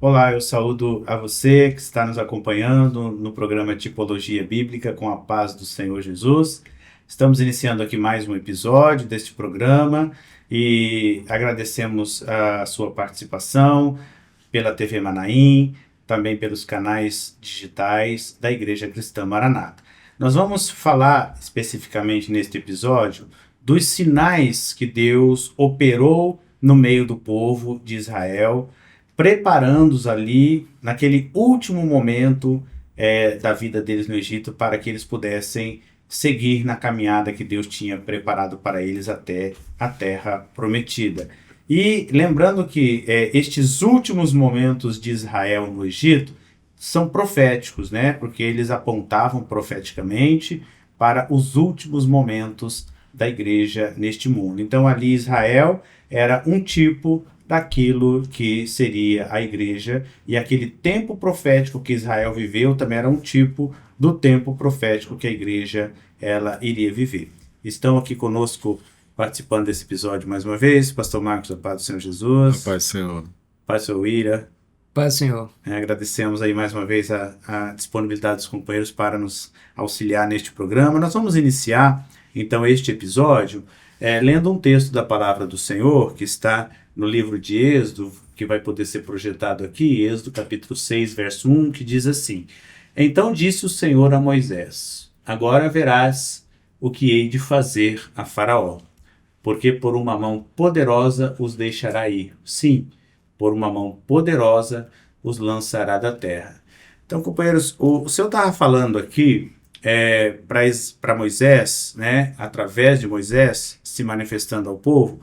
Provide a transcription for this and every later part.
Olá, eu saúdo a você que está nos acompanhando no programa Tipologia Bíblica com a paz do Senhor Jesus. Estamos iniciando aqui mais um episódio deste programa e agradecemos a sua participação pela TV Manaim, também pelos canais digitais da Igreja Cristã Maranata. Nós vamos falar especificamente neste episódio dos sinais que Deus operou no meio do povo de Israel, preparando-os ali, naquele último momento da vida deles no Egito, para que eles pudessem seguir na caminhada que Deus tinha preparado para eles até a Terra Prometida. E lembrando que estes últimos momentos de Israel no Egito são proféticos, né? Porque eles apontavam profeticamente para os últimos momentos da igreja neste mundo. Então ali Israel era um tipo daquilo que seria a igreja, e aquele tempo profético que Israel viveu também era um tipo do tempo profético que a igreja ela iria viver. Estão aqui conosco participando desse episódio mais uma vez, Pastor Marcos, a paz do Senhor Jesus. A paz do Senhor. Pastor William. Paz do Senhor. Agradecemos aí mais uma vez a disponibilidade dos companheiros para nos auxiliar neste programa. Nós vamos iniciar então este episódio lendo um texto da palavra do Senhor que está no livro de Êxodo, que vai poder ser projetado aqui, Êxodo capítulo 6, verso 1, que diz assim: Então disse o Senhor a Moisés: Agora verás o que hei de fazer a Faraó, porque por uma mão poderosa os deixará ir. Sim, por uma mão poderosa os lançará da terra. Então, companheiros, o Senhor estava falando aqui para Moisés, né, através de Moisés, se manifestando ao povo,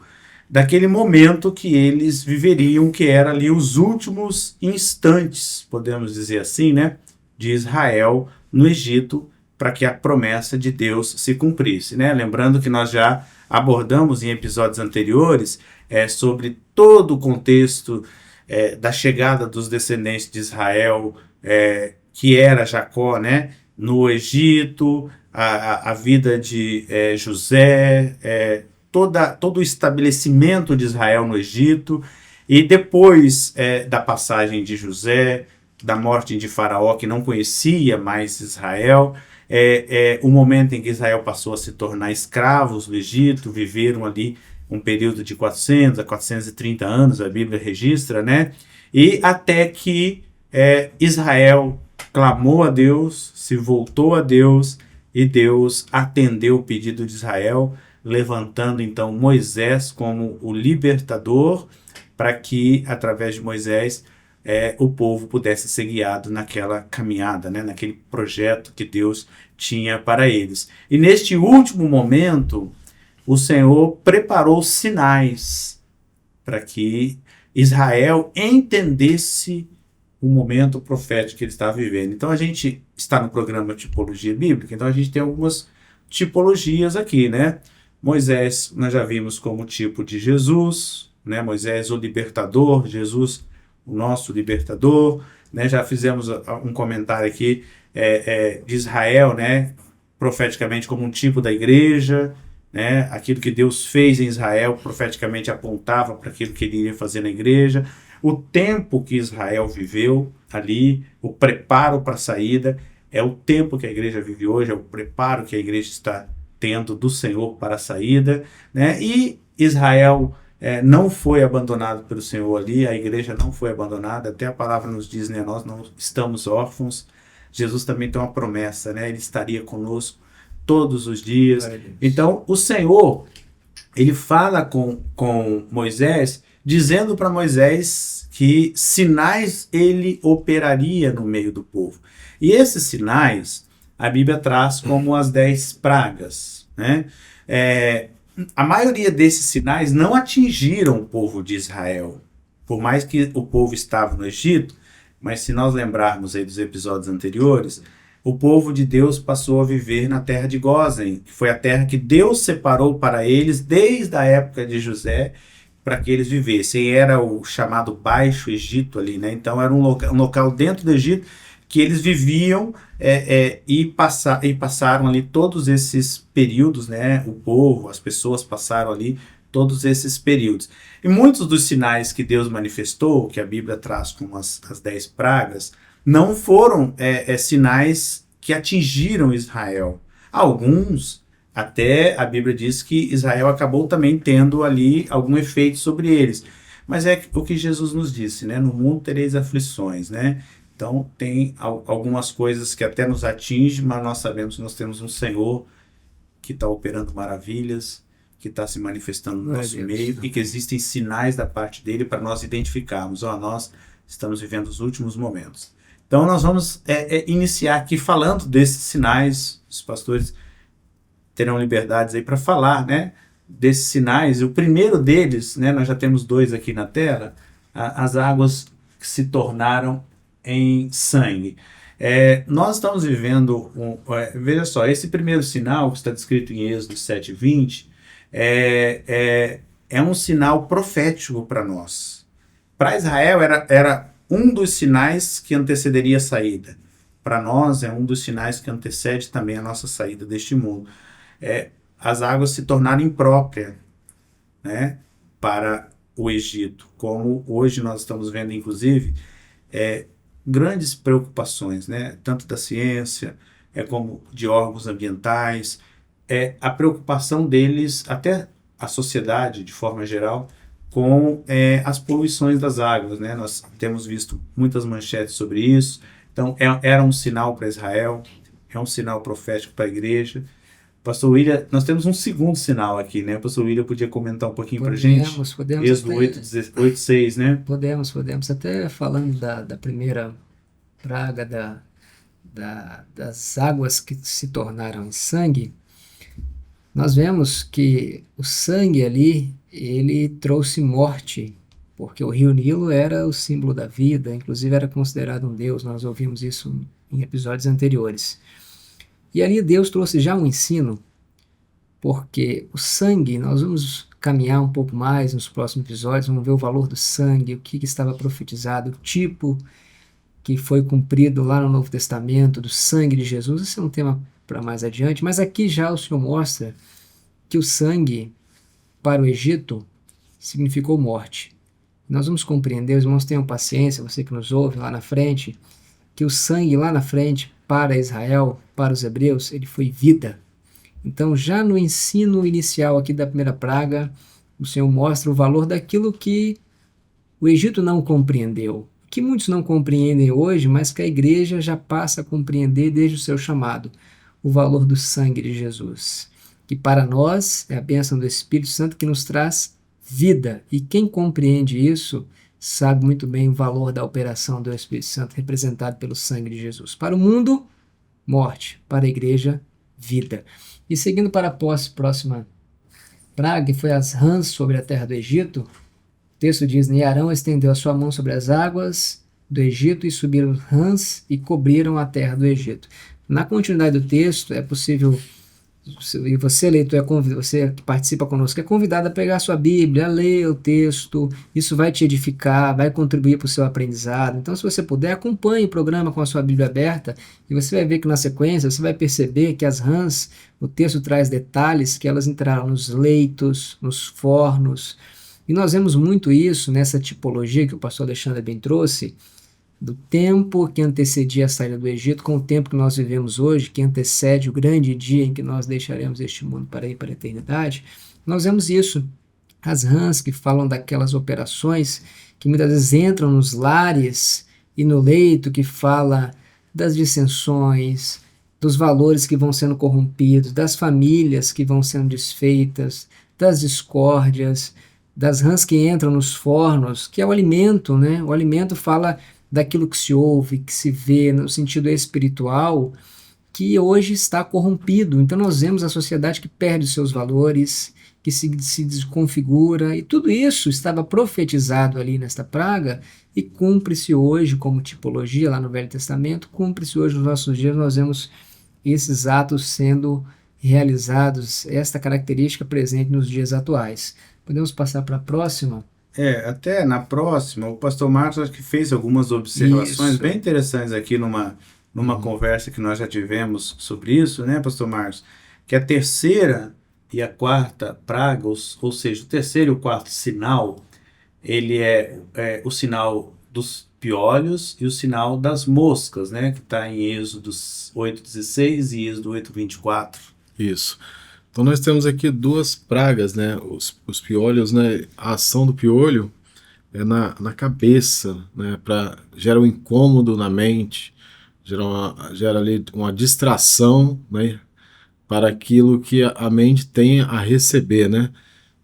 daquele momento que eles viveriam, que era ali os últimos instantes, podemos dizer assim, né, de Israel no Egito, para que a promessa de Deus se cumprisse, né? Lembrando que nós já abordamos em episódios anteriores sobre todo o contexto da chegada dos descendentes de Israel, que era Jacó, né, no Egito, a vida de José, todo o estabelecimento de Israel no Egito, e depois da passagem de José, da morte de Faraó, que não conhecia mais Israel, o momento em que Israel passou a se tornar escravos do Egito, viveram ali um período de 400 a 430 anos, a Bíblia registra, né? E até que Israel clamou a Deus, se voltou a Deus, e Deus atendeu o pedido de Israel, levantando então Moisés como o libertador, para que, através de Moisés, o povo pudesse ser guiado naquela caminhada, né, naquele projeto que Deus tinha para eles. E neste último momento, o Senhor preparou sinais para que Israel entendesse o momento profético que ele estava vivendo. Então a gente está no programa Tipologia Bíblica, então a gente tem algumas tipologias aqui, né? Moisés, nós já vimos como tipo de Jesus, né? Moisés, o libertador, Jesus, o nosso libertador, né? Já fizemos um comentário aqui de Israel, né? Profeticamente como um tipo da igreja, né? Aquilo que Deus fez em Israel profeticamente apontava para aquilo que ele iria fazer na igreja. O tempo que Israel viveu ali, o preparo para a saída, é o tempo que a igreja vive hoje, é o preparo que a igreja está tendo do Senhor para a saída, né? E Israel não foi abandonado pelo Senhor ali, a igreja não foi abandonada, até a palavra nos diz, né? Nós não estamos órfãos. Jesus também tem uma promessa, né? Ele estaria conosco todos os dias. Então, o Senhor, ele fala com Moisés, dizendo para Moisés que sinais ele operaria no meio do povo. E esses sinais, a Bíblia traz como as 10 pragas, né? A maioria desses sinais não atingiram o povo de Israel, por mais que o povo estava no Egito, mas se nós lembrarmos aí dos episódios anteriores, o povo de Deus passou a viver na terra de Gósen, que foi a terra que Deus separou para eles desde a época de José, para que eles vivessem. Era o chamado Baixo Egito ali, né? Então era um local dentro do Egito que eles viviam e passaram ali todos esses períodos, né? O povo, as pessoas passaram ali todos esses períodos. E muitos dos sinais que Deus manifestou, que a Bíblia traz como as 10 pragas, não foram sinais que atingiram Israel. Alguns, até a Bíblia diz que Israel acabou também tendo ali algum efeito sobre eles. Mas é o que Jesus nos disse, né? No mundo tereis aflições, né? Então tem algumas coisas que até nos atingem, mas nós sabemos que nós temos um Senhor que está operando maravilhas, que está se manifestando no nosso meio e que existem sinais da parte dele para nós identificarmos. Nós estamos vivendo os últimos momentos. Então nós vamos iniciar aqui falando desses sinais. Os pastores terão liberdades aí para falar, né, desses sinais. E o primeiro deles, né, nós já temos 2 aqui na tela, as águas que se tornaram em sangue. Nós estamos vivendo, veja só, esse primeiro sinal que está descrito em Êxodo 7:20 é um sinal profético para nós. Para Israel era um dos sinais que antecederia a saída. Para nós é um dos sinais que antecede também a nossa saída deste mundo. As águas se tornaram impróprias, né, para o Egito, como hoje nós estamos vendo, inclusive, grandes preocupações, né, tanto da ciência como de órgãos ambientais, a preocupação deles, até a sociedade de forma geral, com as poluições das águas, né? Nós temos visto muitas manchetes sobre isso. Então era um sinal para Israel, é um sinal profético para a igreja. Pastor William, nós temos um segundo sinal aqui, né? Pastor William podia comentar um pouquinho para a gente? Podemos. Êxodo 8:6, né? Podemos. Até falando da primeira praga das águas que se tornaram em sangue, nós vemos que o sangue ali, ele trouxe morte, porque o rio Nilo era o símbolo da vida, inclusive era considerado um deus, nós ouvimos isso em episódios anteriores. E ali Deus trouxe já um ensino, porque o sangue, nós vamos caminhar um pouco mais nos próximos episódios, vamos ver o valor do sangue, o que estava profetizado, o tipo que foi cumprido lá no Novo Testamento, do sangue de Jesus. Esse é um tema para mais adiante, mas aqui já o Senhor mostra que o sangue para o Egito significou morte. Nós vamos compreender, os irmãos tenham paciência, você que nos ouve lá na frente, que o sangue lá na frente para Israel, para os hebreus, ele foi vida. Então já no ensino inicial aqui da primeira praga, o Senhor mostra o valor daquilo que o Egito não compreendeu, que muitos não compreendem hoje, mas que a igreja já passa a compreender desde o seu chamado, o valor do sangue de Jesus, que para nós é a bênção do Espírito Santo que nos traz vida, e quem compreende isso sabe muito bem o valor da operação do Espírito Santo representado pelo sangue de Jesus. Para o mundo, morte, para a igreja, vida. E seguindo para a próxima praga, que foi as rãs sobre a terra do Egito, o texto diz: E Arão estendeu a sua mão sobre as águas do Egito, e subiram rãs e cobriram a terra do Egito. Na continuidade do texto, é possível, e você, leitor, você que participa conosco, é convidado a pegar a sua Bíblia, a ler o texto. Isso vai te edificar, vai contribuir para o seu aprendizado. Então, se você puder, acompanhe o programa com a sua Bíblia aberta, e você vai ver que na sequência, você vai perceber que as rãs, o texto traz detalhes que elas entraram nos leitos, nos fornos, e nós vemos muito isso nessa tipologia que o pastor Alexandre bem trouxe, do tempo que antecedia a saída do Egito com o tempo que nós vivemos hoje, que antecede o grande dia em que nós deixaremos este mundo para ir para a eternidade. Nós vemos isso, as rãs que falam daquelas operações que muitas vezes entram nos lares e no leito, que fala das dissensões, dos valores que vão sendo corrompidos, das famílias que vão sendo desfeitas, das discórdias, das rãs que entram nos fornos, que é o alimento, né? O alimento fala daquilo que se ouve, que se vê no sentido espiritual, que hoje está corrompido. Então nós vemos a sociedade que perde os seus valores, que se desconfigura, e tudo isso estava profetizado ali nesta praga, e cumpre-se hoje como tipologia lá no Velho Testamento, cumpre-se hoje nos nossos dias. Nós vemos esses atos sendo realizados, esta característica presente nos dias atuais. Podemos passar para a próxima? Até na próxima, o pastor Marcos acho que fez algumas observações Isso. bem interessantes aqui numa conversa que nós já tivemos sobre isso, né, pastor Marcos? Que a terceira e a quarta praga, ou seja, o terceiro e o quarto sinal, ele é o sinal dos piolhos e o sinal das moscas, né? Que está em Êxodo 8:16 e Êxodo 8:24. Isso. Então nós temos aqui duas pragas, né? Os piolhos, né? A ação do piolho é na cabeça, né? Gera um incômodo na mente, gera ali uma distração, né? Para aquilo que a mente tem a receber, né?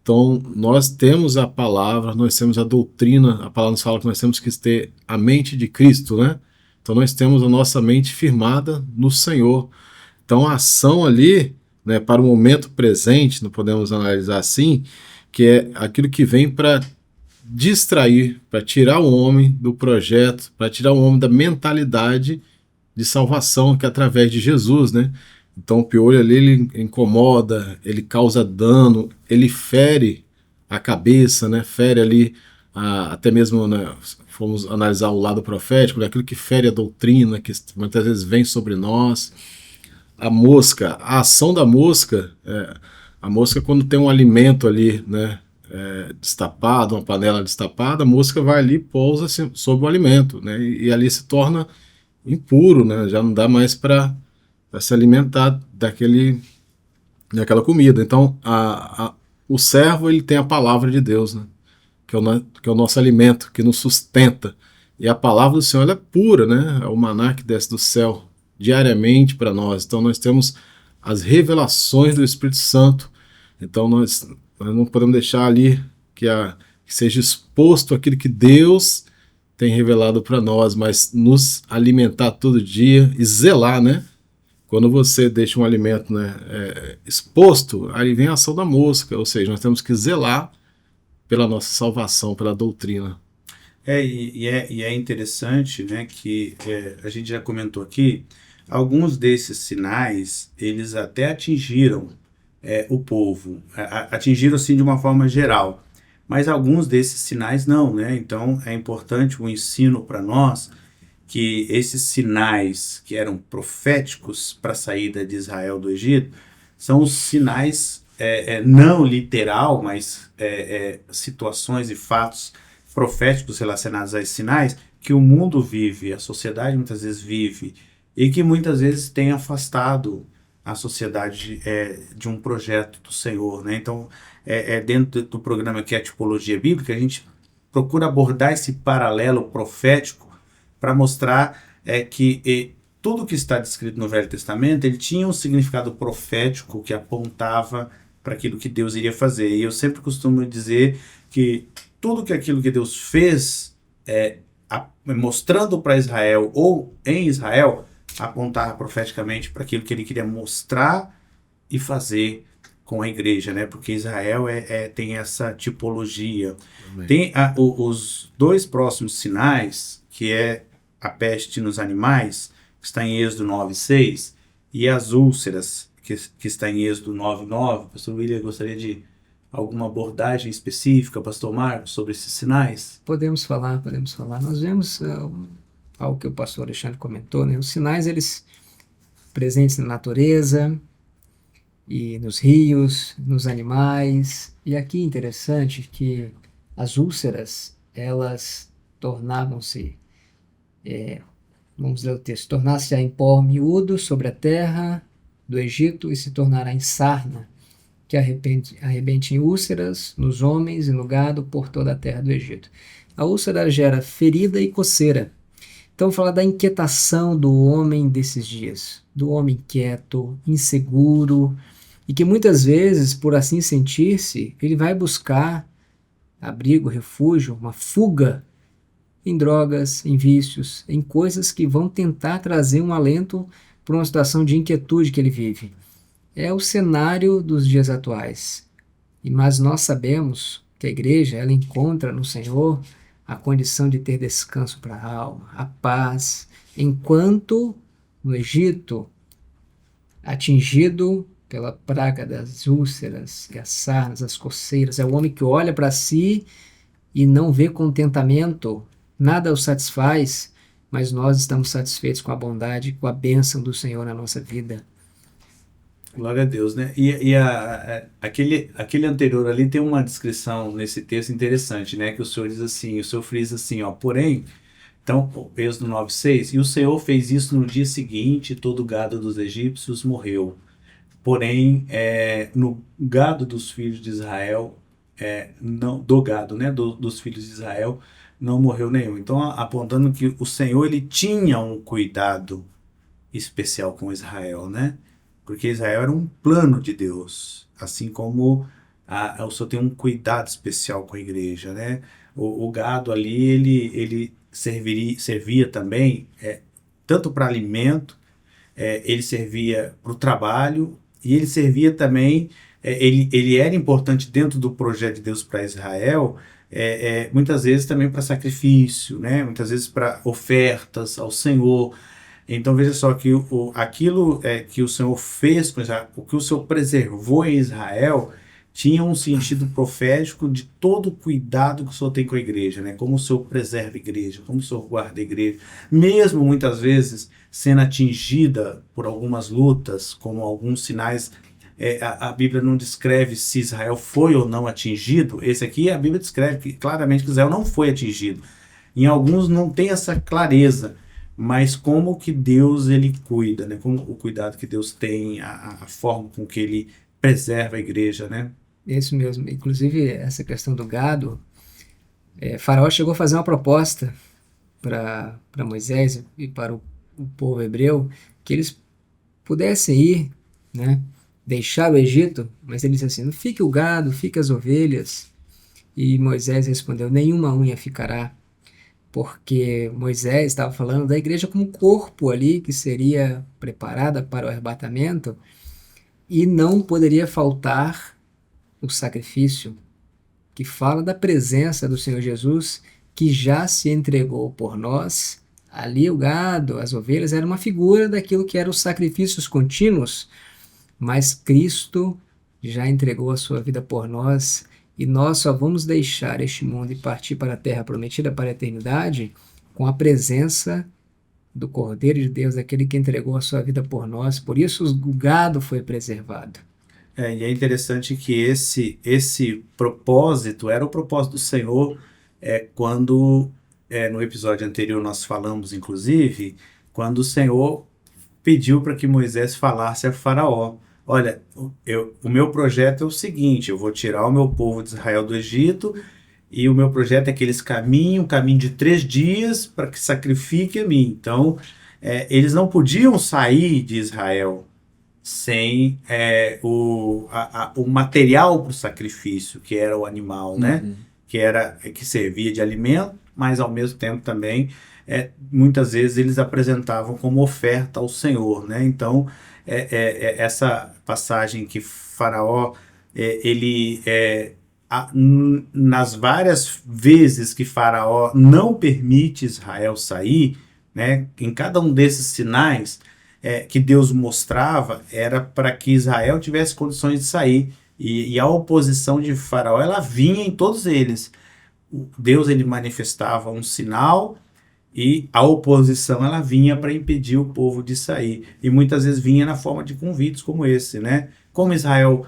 Então, nós temos a palavra, nós temos a doutrina, a palavra nos fala que nós temos que ter a mente de Cristo, né? Então, nós temos a nossa mente firmada no Senhor. Então, a ação ali, né, para o momento presente, não podemos analisar assim, que é aquilo que vem para distrair, para tirar o homem do projeto, para tirar o homem da mentalidade de salvação, que é através de Jesus, né? Então o piolho ali, ele incomoda, ele causa dano, ele fere a cabeça, né? Fere ali, até mesmo, né, fomos analisar o lado profético, né? Aquilo que fere a doutrina, que muitas vezes vem sobre nós. A mosca, a ação da mosca, a mosca quando tem um alimento ali, né, destapado, uma panela destapada, a mosca vai ali e pousa sobre o alimento, né? E ali se torna impuro, né? Já não dá mais para se alimentar daquela comida. Então, o servo, ele tem a palavra de Deus, né? Que é o nosso alimento, que nos sustenta. E a palavra do Senhor, ela é pura, né? É o maná que desce do céu diariamente para nós. Então, nós temos as revelações do Espírito Santo. Então, nós não podemos deixar ali que seja exposto aquilo que Deus tem revelado para nós, mas nos alimentar todo dia e zelar, né? Quando você deixa um alimento, né, exposto, aí vem a ação da mosca, ou seja, nós temos que zelar pela nossa salvação, pela doutrina. E é interessante, né, que a gente já comentou aqui, alguns desses sinais, eles até atingiram o povo, atingiram assim de uma forma geral, mas alguns desses sinais não, né? Então é importante o ensino para nós que esses sinais que eram proféticos para a saída de Israel do Egito são os sinais não literal, mas situações e fatos proféticos relacionados a esses sinais que o mundo vive, a sociedade muitas vezes vive e que muitas vezes tem afastado a sociedade de um projeto do Senhor, né? Então, dentro do programa que é a Tipologia Bíblica, a gente procura abordar esse paralelo profético para mostrar que tudo que está descrito no Velho Testamento, ele tinha um significado profético que apontava para aquilo que Deus iria fazer. E eu sempre costumo dizer que tudo aquilo que Deus fez, mostrando para Israel ou em Israel, apontava profeticamente para aquilo que ele queria mostrar e fazer com a igreja, né? Porque Israel tem essa tipologia. Amém. Tem os dois próximos sinais, que é a peste nos animais, que está em Êxodo 9:6, e as úlceras, que está em Êxodo 9:9. Pastor William, gostaria de alguma abordagem específica, Pastor Marcos, sobre esses sinais? Podemos falar. Nós vemos algo que o pastor Alexandre comentou, né? Os sinais, eles presentes na natureza e nos rios, nos animais. E aqui interessante que as úlceras, elas tornavam-se, vamos ler o texto, tornar-se em pó miúdo sobre a terra do Egito e se tornará em sarna, que arrebente em úlceras nos homens e no gado por toda a terra do Egito. A úlcera gera ferida e coceira. Então, fala da inquietação do homem desses dias, do homem inquieto, inseguro, e que muitas vezes, por assim sentir-se, ele vai buscar abrigo, refúgio, uma fuga em drogas, em vícios, em coisas que vão tentar trazer um alento para uma situação de inquietude que ele vive. É o cenário dos dias atuais. Mas nós sabemos que a igreja, ela encontra no Senhor a condição de ter descanso para a alma, a paz, enquanto no Egito, atingido pela praga das úlceras, as sarnas, as coceiras, é o homem que olha para si e não vê contentamento, nada o satisfaz, mas nós estamos satisfeitos com a bondade, com a bênção do Senhor na nossa vida. Glória a Deus, né? Aquele anterior ali tem uma descrição nesse texto interessante, né? Que o Senhor diz assim, o Senhor frisa assim, ó, porém, então, Êxodo 9:6, e o Senhor fez isso no dia seguinte, todo o gado dos egípcios morreu. Porém, no gado dos filhos de Israel, não, do gado, né? Dos filhos de Israel, não morreu nenhum. Então, apontando que o Senhor, ele tinha um cuidado especial com Israel, né? Porque Israel era um plano de Deus, assim como o Senhor tem um cuidado especial com a igreja, né? O gado ali, ele servia também, tanto para alimento, ele servia para o trabalho, e ele servia também, ele era importante dentro do projeto de Deus para Israel, muitas vezes também para sacrifício, né? Muitas vezes para ofertas ao Senhor. Então veja só que aquilo que o Senhor fez com Israel, o que o Senhor preservou em Israel, tinha um sentido profético de todo o cuidado que o Senhor tem com a igreja, né? Como o Senhor preserva a igreja, como o Senhor guarda a igreja, mesmo muitas vezes sendo atingida por algumas lutas, como alguns sinais. A Bíblia não descreve se Israel foi ou não atingido. Esse aqui a Bíblia descreve claramente que Israel não foi atingido. Em alguns não tem essa clareza, mas como que Deus ele cuida, né? Como o cuidado que Deus tem, a forma com que ele preserva a igreja, né? Isso mesmo. Inclusive, essa questão do gado, Faraó chegou a fazer uma proposta para Moisés e para o povo hebreu que eles pudessem ir, né, deixar o Egito, mas ele disse assim, não fique o gado, fique as ovelhas. E Moisés respondeu, nenhuma unha ficará, porque Moisés estava falando da igreja como corpo ali, que seria preparada para o arrebatamento, e não poderia faltar o sacrifício, que fala da presença do Senhor Jesus, que já se entregou por nós. Ali o gado, as ovelhas, era uma figura daquilo que eram os sacrifícios contínuos, mas Cristo já entregou a sua vida por nós, e nós só vamos deixar este mundo e partir para a terra prometida para a eternidade com a presença do Cordeiro de Deus, aquele que entregou a sua vida por nós. Por isso o gado foi preservado. E é interessante que esse propósito era o propósito do Senhor, quando no episódio anterior nós falamos, inclusive, quando o Senhor pediu para que Moisés falasse a Faraó. Olha, o meu projeto é o seguinte, eu vou tirar o meu povo de Israel do Egito, e o meu projeto é que eles caminhem um caminho de 3 dias para que sacrifiquem a mim. Então, eles não podiam sair de Israel sem o material para o sacrifício, que era o animal, né? Que servia de alimento, mas ao mesmo tempo também, muitas vezes eles apresentavam como oferta ao Senhor, né? Então, essa passagem que Faraó, nas várias vezes que Faraó não permite Israel sair, né? Em cada um desses sinais que Deus mostrava, era para que Israel tivesse condições de sair. E a oposição de Faraó, ela vinha em todos eles. Deus, ele manifestava um sinal, e a oposição, ela vinha para impedir o povo de sair. E muitas vezes vinha na forma de convites como esse, né? Como Israel,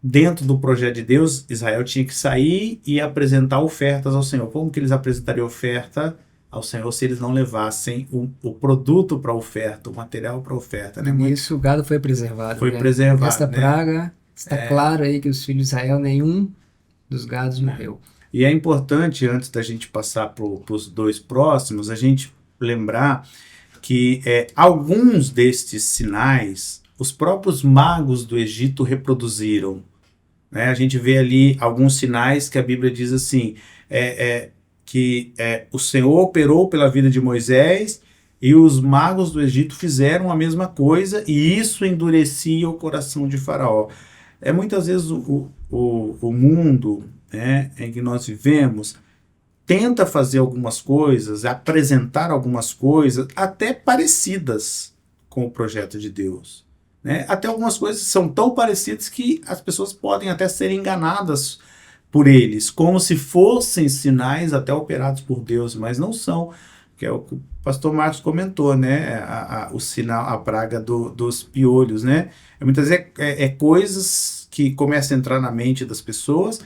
dentro do projeto de Deus, Israel tinha que sair e apresentar ofertas ao Senhor. Como que eles apresentariam oferta ao Senhor se eles não levassem o produto para a oferta, o material para a oferta, né? E isso, o gado foi preservado. Foi né? preservado, Esta né? praga, está claro aí que os filhos de Israel, nenhum dos gados morreu. E é importante, antes da gente passar para os 2 próximos, a gente lembrar que alguns destes sinais, os próprios magos do Egito reproduziram, né? A gente vê ali alguns sinais que a Bíblia diz assim, que o Senhor operou pela vida de Moisés, e os magos do Egito fizeram a mesma coisa, e isso endurecia o coração de Faraó. Muitas vezes o mundo, né, em que nós vivemos tenta fazer algumas coisas, apresentar algumas coisas até parecidas com o projeto de Deus, né? Até algumas coisas são tão parecidas que as pessoas podem até ser enganadas por eles, como se fossem sinais até operados por Deus, mas não são, que é o que o pastor Marcos comentou, né? O sinal, a praga dos piolhos, né? Muitas vezes é coisas que começam a entrar na mente das pessoas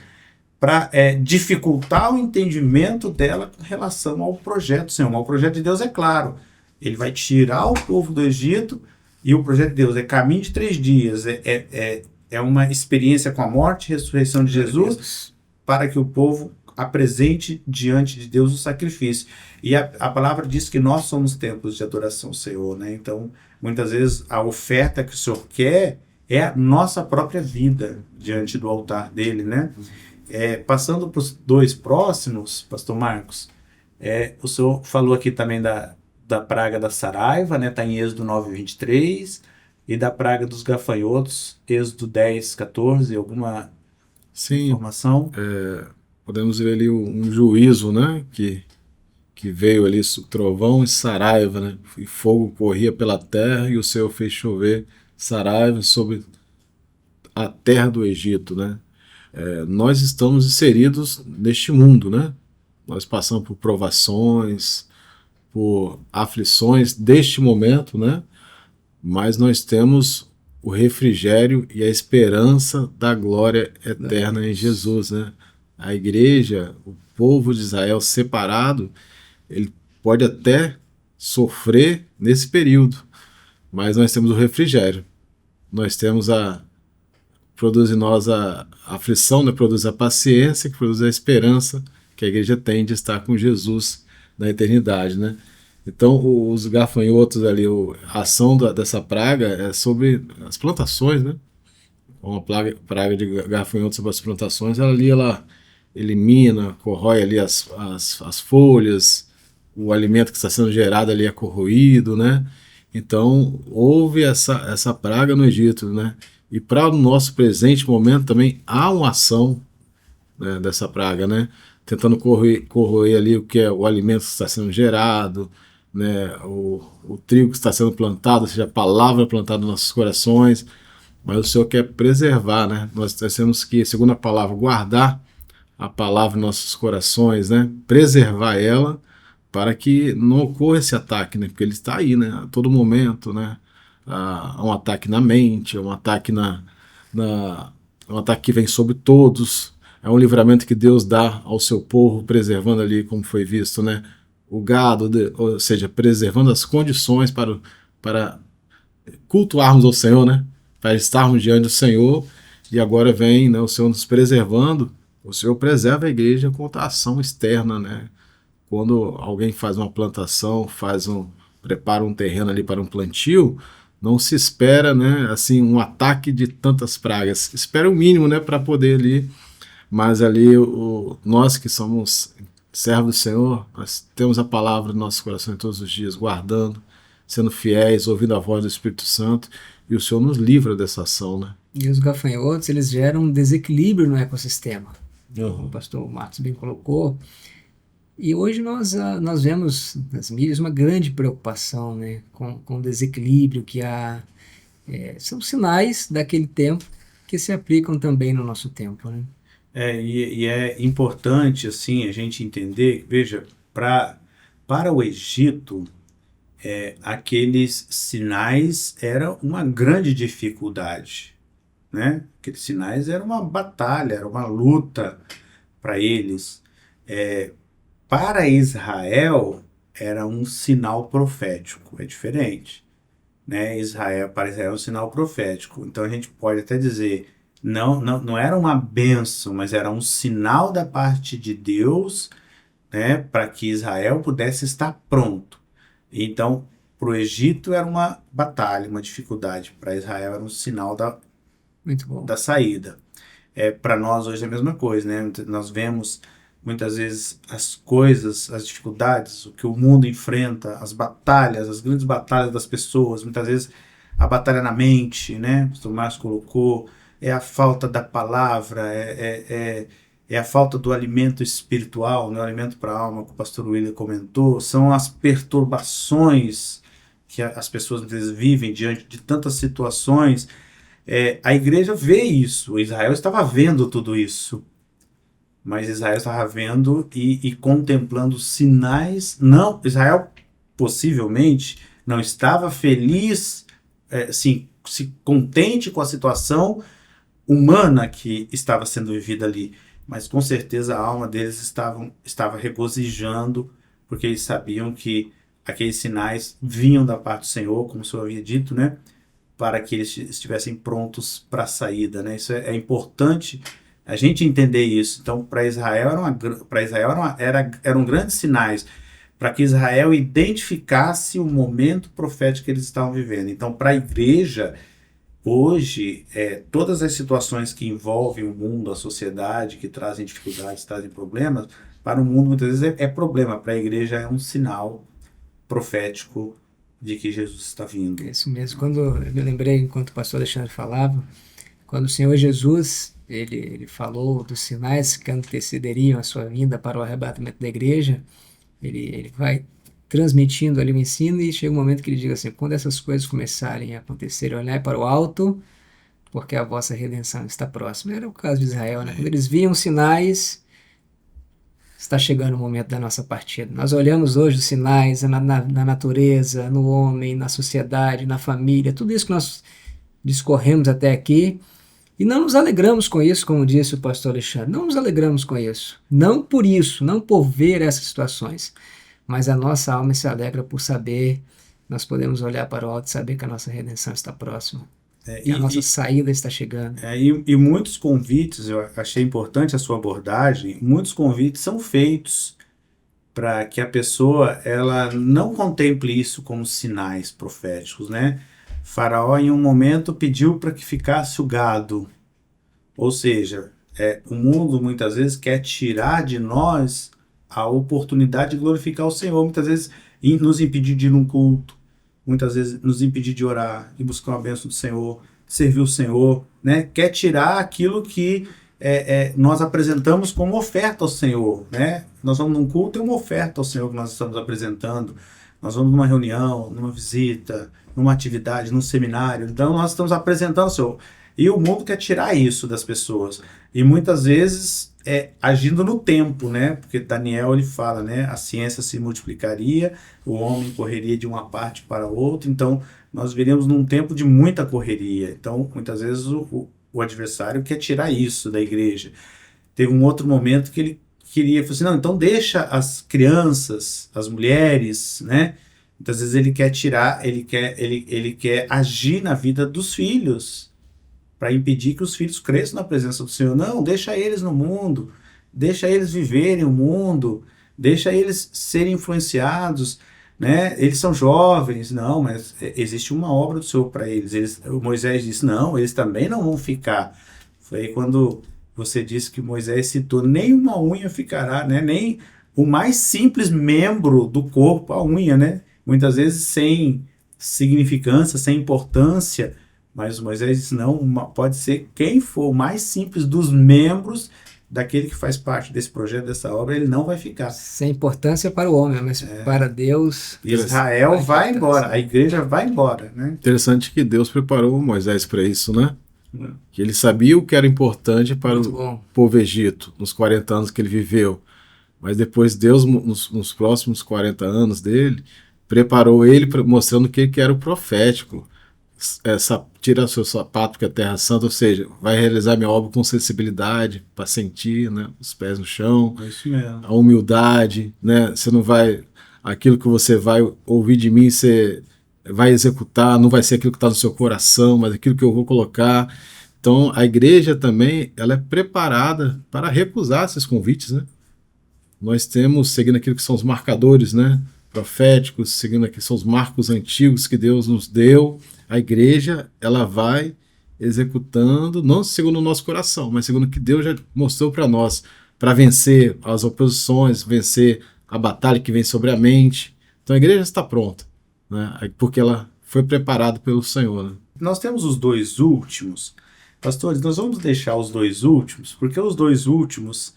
para dificultar o entendimento dela com relação ao projeto do Senhor. Mas o projeto de Deus é claro. Ele vai tirar o povo do Egito e o projeto de Deus é caminho de 3 dias, é uma experiência com a morte e ressurreição de Jesus para que o povo apresente diante de Deus o sacrifício. E a palavra diz que nós somos templos de adoração ao Senhor, né? Então, muitas vezes a oferta que o Senhor quer é a nossa própria vida diante do altar dele, né? Passando para os 2 próximos, pastor Marcos, o senhor falou aqui também da praga da saraiva, né? Está em Êxodo 9:23, e da praga dos gafanhotos, Êxodo 10:14, alguma informação? Podemos ver ali um juízo, né? Que veio ali trovão e saraiva, né? E fogo corria pela terra e o Senhor fez chover saraiva sobre a terra do Egito, né? Nós estamos inseridos neste mundo, né? Nós passamos por provações, por aflições deste momento, né? Mas nós temos o refrigério e a esperança da glória eterna em Jesus, né? A igreja, o povo de Israel separado, ele pode até sofrer nesse período, mas nós temos o refrigério. Nós temos produz em nós a aflição, né? Produz a paciência, que produz a esperança que a igreja tem de estar com Jesus na eternidade, né? Então, os gafanhotos ali, a ação dessa praga é sobre as plantações, né? Uma praga de gafanhotos sobre as plantações, ela elimina, corrói ali as folhas, o alimento que está sendo gerado ali é corroído, né? Então, houve essa praga no Egito, né? E para o nosso presente momento também há uma ação, né, dessa praga, né? Tentando corroer ali o que é o alimento que está sendo gerado, né? O trigo que está sendo plantado, ou seja, a palavra plantada nos nossos corações, mas o Senhor quer preservar, né? Nós temos que, segundo a palavra, guardar a palavra nos nossos corações, né? Preservar ela para que não ocorra esse ataque, né? Porque ele está aí, né? A todo momento, né? Há um ataque na mente, um ataque um ataque que vem sobre todos. É um livramento que Deus dá ao seu povo, preservando ali, como foi visto, né? O gado, ou seja, preservando as condições para cultuarmos ao Senhor, né? Para estarmos diante do Senhor. E agora vem, né, o Senhor nos preservando. O Senhor preserva a igreja contra a ação externa, né? Quando alguém faz uma plantação, prepara um terreno ali para um plantio, não se espera, né, assim, um ataque de tantas pragas. Espera o mínimo, né, para poder ali. Mas ali nós que somos servos do Senhor, nós temos a palavra no nosso coração todos os dias, guardando, sendo fiéis, ouvindo a voz do Espírito Santo, e o Senhor nos livra dessa ação, né? E os gafanhotos, eles geram um desequilíbrio no ecossistema. Uhum. O pastor Marcos bem colocou. E hoje nós vemos nas mídias uma grande preocupação, né, com o desequilíbrio que há. São sinais daquele tempo que se aplicam também no nosso tempo, né? E é importante assim a gente entender, veja, para o Egito, aqueles sinais eram uma grande dificuldade, né? Aqueles sinais eram uma batalha, era uma luta para eles. Para Israel era um sinal profético, é diferente, né? Para Israel é um sinal profético. Então a gente pode até dizer, não era uma bênção, mas era um sinal da parte de Deus, né, para que Israel pudesse estar pronto. Então, para o Egito era uma batalha, uma dificuldade. Para Israel era um sinal Muito bom. da saída. Para nós hoje é a mesma coisa, né? Nós vemos muitas vezes as coisas, as dificuldades, o que o mundo enfrenta, as batalhas, as grandes batalhas das pessoas, muitas vezes a batalha na mente, né? O pastor Márcio colocou, é a falta da palavra, é a falta do alimento espiritual, né? O alimento para a alma, que o pastor William comentou, são as perturbações que as pessoas muitas vezes vivem diante de tantas situações. A igreja vê isso, Israel estava vendo tudo isso. mas Israel estava vendo e contemplando sinais. Não, Israel possivelmente não estava feliz, assim, se contente com a situação humana que estava sendo vivida ali, mas com certeza a alma deles estava regozijando, porque eles sabiam que aqueles sinais vinham da parte do Senhor, como o Senhor havia dito, né? Para que eles estivessem prontos para a saída, né? Isso é importante a gente entender isso. Então, para Israel, eram grandes sinais para que Israel identificasse o momento profético que eles estavam vivendo. Então, para a igreja, hoje, todas as situações que envolvem o mundo, a sociedade, que trazem dificuldades, trazem problemas, para o mundo muitas vezes é problema, para a igreja é um sinal profético de que Jesus está vindo. Isso mesmo. Quando eu me lembrei, enquanto o pastor Alexandre falava, quando o Senhor Jesus ele falou dos sinais que antecederiam a sua vinda para o arrebatamento da igreja, ele vai transmitindo ali o ensino e chega um momento que ele diz assim: quando essas coisas começarem a acontecer, olhai para o alto, porque a vossa redenção está próxima. Era o caso de Israel, né? Quando eles viam sinais, está chegando o momento da nossa partida. Nós olhamos hoje os sinais na natureza, no homem, na sociedade, na família, tudo isso que nós discorremos até aqui, e não nos alegramos com isso, como disse o pastor Alexandre. Não nos alegramos com isso. Não por isso, não por ver essas situações, mas a nossa alma se alegra por saber, nós podemos olhar para o alto e saber que a nossa redenção está próxima. E a nossa saída está chegando. E muitos convites, eu achei importante a sua abordagem, muitos convites são feitos para que a pessoa ela não contemple isso como sinais proféticos, né? Faraó, em um momento, pediu para que ficasse o gado. Ou seja, o mundo muitas vezes quer tirar de nós a oportunidade de glorificar o Senhor, muitas vezes nos impedir de ir num culto, muitas vezes nos impedir de orar e buscar uma bênção do Senhor, servir o Senhor, né? Quer tirar aquilo que nós apresentamos como oferta ao Senhor, né? Nós vamos num culto, é uma oferta ao Senhor que nós estamos apresentando. Nós vamos numa reunião, numa visita, numa atividade, num seminário. Então nós estamos apresentando ao Senhor. E o mundo quer tirar isso das pessoas. E muitas vezes agindo no tempo, né? Porque Daniel ele fala, né? A ciência se multiplicaria, o homem correria de uma parte para outra. Então nós viríamos num tempo de muita correria. Então muitas vezes o adversário quer tirar isso da igreja. Teve um outro momento que ele queria, falou assim, não, então deixa as crianças, as mulheres, né? Muitas vezes ele quer tirar, ele quer agir na vida dos filhos, para impedir que os filhos cresçam na presença do Senhor. Não, deixa eles no mundo, deixa eles viverem o mundo, deixa eles serem influenciados, né? Eles são jovens, não, mas existe uma obra do Senhor para eles. Moisés disse, não, eles também não vão ficar. Foi aí quando você disse que Moisés citou, nem uma unha ficará, né? Nem o mais simples membro do corpo, a unha, né? Muitas vezes sem significância, sem importância, mas Moisés disse, não, pode ser quem for o mais simples dos membros daquele que faz parte desse projeto, dessa obra, ele não vai ficar. Sem importância para o homem, mas para Deus... Israel vai embora, a igreja vai embora, né? Interessante que Deus preparou Moisés para isso, né? Que ele sabia o que era importante para o povo egito, nos 40 anos que ele viveu. Mas depois Deus, nos próximos 40 anos dele, preparou ele mostrando que era o profético. Tira seu sapato que é terra santa, ou seja, vai realizar minha obra com sensibilidade, para sentir, né, os pés no chão, isso mesmo. A humildade, né, você não vai, aquilo que você vai ouvir de mim, você vai executar, não vai ser aquilo que está no seu coração, mas aquilo que eu vou colocar. Então a igreja também, ela é preparada para recusar esses convites, né? Nós temos, seguindo aquilo que são os marcadores, né, proféticos, seguindo aquilo que são os marcos antigos que Deus nos deu. A igreja, ela vai executando, não segundo o nosso coração, mas segundo o que Deus já mostrou para nós, para vencer as oposições, vencer a batalha que vem sobre a mente. Então a igreja está pronta, né? Porque ela foi preparada pelo Senhor. Né? Nós temos os dois últimos. Pastores, nós vamos deixar os dois últimos, porque os dois últimos,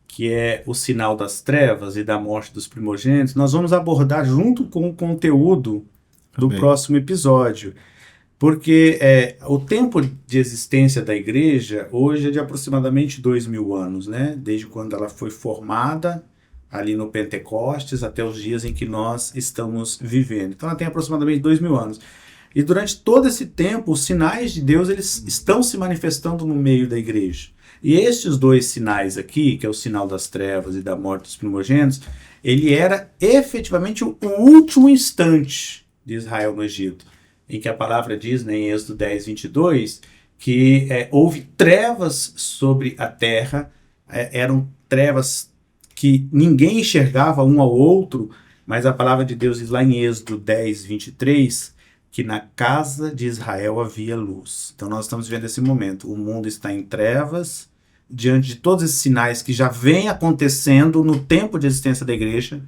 que é o sinal das trevas e da morte dos primogênitos, nós vamos abordar junto com o conteúdo do próximo episódio. Porque o tempo de existência da igreja hoje é de aproximadamente 2000 anos, né? Desde quando ela foi formada, ali no Pentecostes, até os dias em que nós estamos vivendo. Então ela tem aproximadamente 2000 anos. E durante todo esse tempo, os sinais de Deus eles estão se manifestando no meio da igreja. E estes dois sinais aqui, que é o sinal das trevas e da morte dos primogênitos, ele era efetivamente o último instante de Israel no Egito, em que a palavra diz, né, em Êxodo 10, 22, que houve trevas sobre a terra, eram trevas que ninguém enxergava um ao outro, mas a palavra de Deus diz lá em Êxodo 10, 23, que na casa de Israel havia luz. Então nós estamos vivendo esse momento, o mundo está em trevas, diante de todos esses sinais que já vêm acontecendo no tempo de existência da igreja,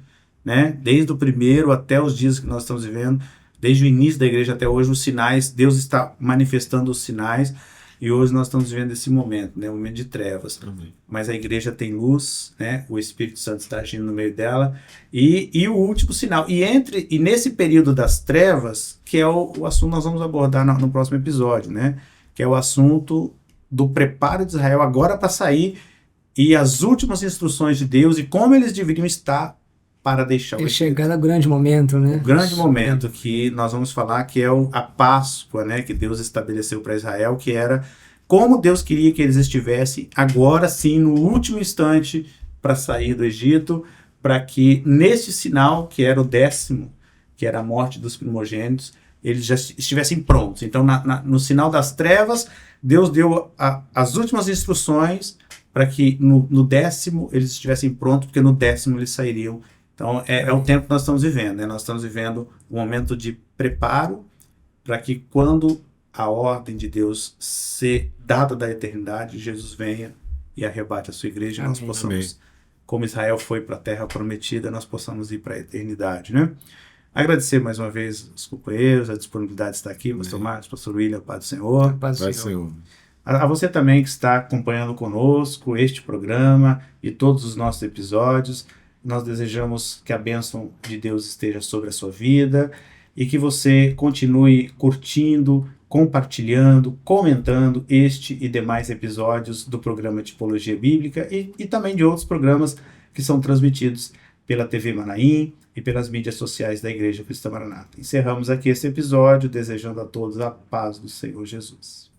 né? Desde o primeiro até os dias que nós estamos vivendo, desde o início da igreja até hoje, os sinais, Deus está manifestando os sinais, e hoje nós estamos vivendo esse momento, né? Um momento de trevas. Amém. Mas a igreja tem luz, né? O Espírito Santo está agindo no meio dela, e o último sinal. E nesse período das trevas, que é o assunto que nós vamos abordar no próximo episódio, né? Que é o assunto do preparo de Israel agora para sair, e as últimas instruções de Deus e como eles deveriam estar para deixar o Egito. Chegando ao grande momento, né? O grande momento que nós vamos falar, que é a Páscoa, né, que Deus estabeleceu para Israel, que era como Deus queria que eles estivessem agora sim, no último instante, para sair do Egito, para que nesse sinal, que era o 10º, que era a morte dos primogênitos, eles já estivessem prontos. Então, no sinal das trevas, Deus deu as últimas instruções para que no 10º eles estivessem prontos, porque no 10º eles sairiam. Então, é o tempo que nós estamos vivendo, né? Nós estamos vivendo um momento de preparo para que quando a ordem de Deus ser dada da eternidade, Jesus venha e arrebate a sua igreja, e nós possamos, Amém. como Israel foi para a terra prometida, nós possamos ir para a eternidade, né? Agradecer mais uma vez os companheiros, a disponibilidade de estar aqui, pastor Marcos, pastor William, Pai do Senhor. Paz do Vai, Senhor. Senhor. A você também que está acompanhando conosco este programa e todos os nossos episódios, nós desejamos que a bênção de Deus esteja sobre a sua vida e que você continue curtindo, compartilhando, comentando este e demais episódios do programa Tipologia Bíblica e também de outros programas que são transmitidos pela TV Manaim e pelas mídias sociais da Igreja Cristã Maranata. Encerramos aqui esse episódio desejando a todos a paz do Senhor Jesus.